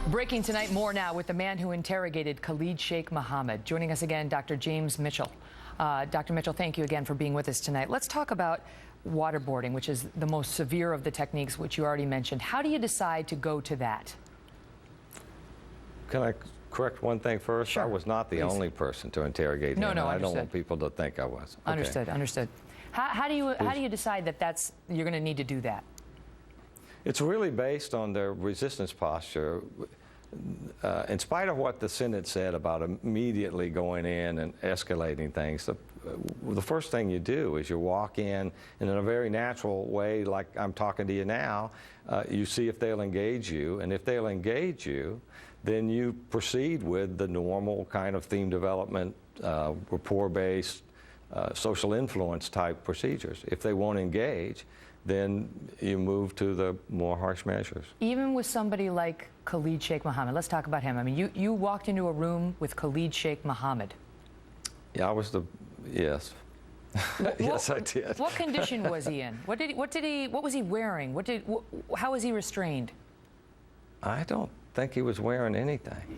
Breaking tonight, more now with the man who interrogated Khalid Sheikh Mohammed. Joining us again, Dr. James Mitchell. Dr. Mitchell, thank you again for being with us tonight. Let's talk about waterboarding, which is the most severe of the techniques, which you already mentioned. How do you decide to go to that? Can I correct one thing first? Sure. I was not the only person to interrogate him. No, I don't want people to think I was. Okay. Understood. How do you decide that you're going to need to do that? It's really based on their resistance posture. In spite of what the Senate said about immediately going in and escalating things, the first thing you do is you walk in and in a very natural way, like I'm talking to you now, you see if they'll engage you, and if they'll engage you, then you proceed with the normal kind of theme development, rapport-based, social influence type procedures. If they won't engage, then you move to the more harsh measures. Even with somebody like Khalid Sheikh Mohammed, let's talk about him. I mean, you walked into a room with Khalid Sheikh Mohammed. Yeah, yes. Yes, I did. What condition was he in? What was he wearing? How was he restrained? I don't think he was wearing anything.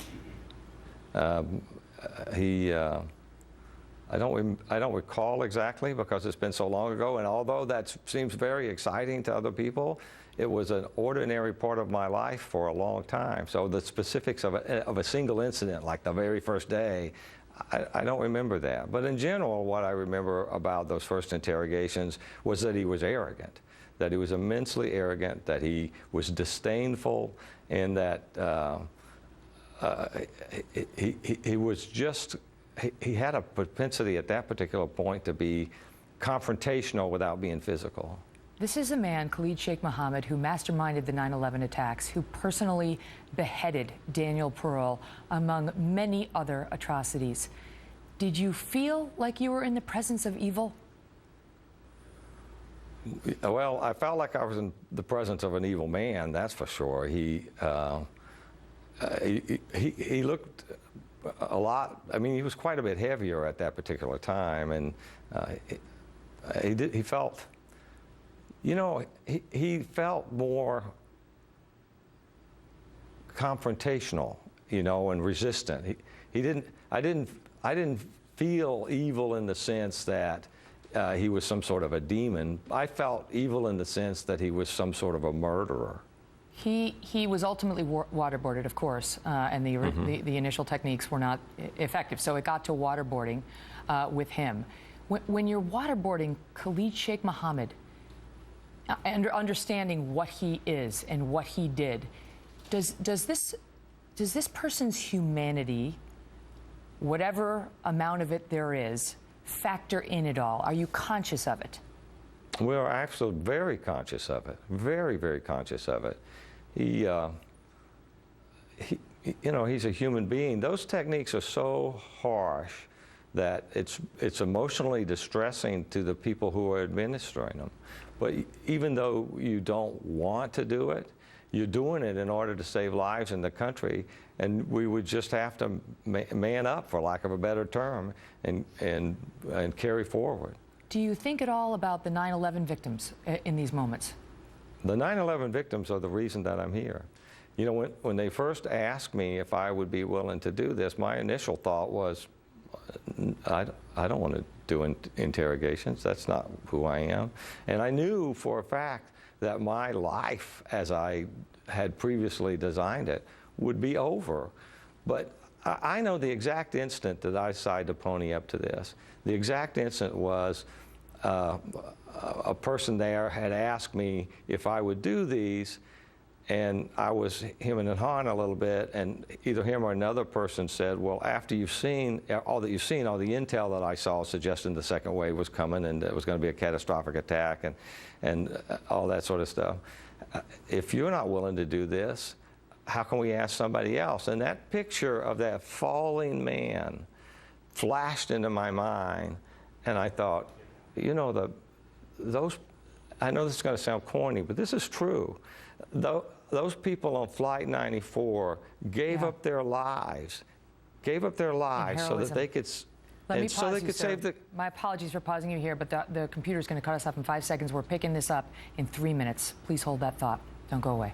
I don't recall exactly because it's been so long ago, and although that seems very exciting to other people, it was an ordinary part of my life for a long time. So the specifics of a single incident, like the very first day, I don't remember that. But in general, what I remember about those first interrogations was that he was arrogant, that he was immensely arrogant, that he was disdainful, and that he was just... He had a propensity at that particular point to be confrontational without being physical. This is a man, Khalid Sheikh Mohammed, who masterminded the 9/11 attacks, who personally beheaded Daniel Pearl, among many other atrocities. Did you feel like you were in the presence of evil? Well, I felt like I was in the presence of an evil man, that's for sure. He looked a lot. I mean, he was quite a bit heavier at that particular time, and he felt, you know, he felt more confrontational, you know, and resistant. I didn't feel evil in the sense that he was some sort of a demon. I felt evil in the sense that he was some sort of a murderer. He was ultimately waterboarded, of course, and the initial techniques were not effective. So it got to waterboarding with him. When you're waterboarding Khalid Sheikh Mohammed, understanding what he is and what he did, does this person's humanity, whatever amount of it there is, factor in at all? Are you conscious of it? We're actually very conscious of it, very, very conscious of it. You know, he's a human being. Those techniques are so harsh that it's emotionally distressing to the people who are administering them. But even though you don't want to do it, you're doing it in order to save lives in the country, and we would just have to man up, for lack of a better term, and carry forward. Do you think at all about the 9/11 victims in these moments? The 9/11 victims are the reason that I'm here. You know, when they first asked me if I would be willing to do this, my initial thought was, I don't want to do interrogations. That's not who I am. And I knew for a fact that my life, as I had previously designed it, would be over. But I know the exact instant that I decided to pony up to this. The exact instant was a person there had asked me if I would do these, and I was hemming and hawing a little bit, and either him or another person said, well, after you've seen all that you've seen, all the intel that I saw suggesting the second wave was coming and it was going to be a catastrophic attack and all that sort of stuff, if you're not willing to do this, how can we ask somebody else? And that picture of that falling man flashed into my mind, and I thought, you know, I know this is going to sound corny, but this is true. Those people on Flight 94 gave up their lives, so that they could Let me pause you, sir. My apologies for pausing you here, but the computer's going to cut us off in 5 seconds. We're picking this up in 3 minutes. Please hold that thought. Don't go away.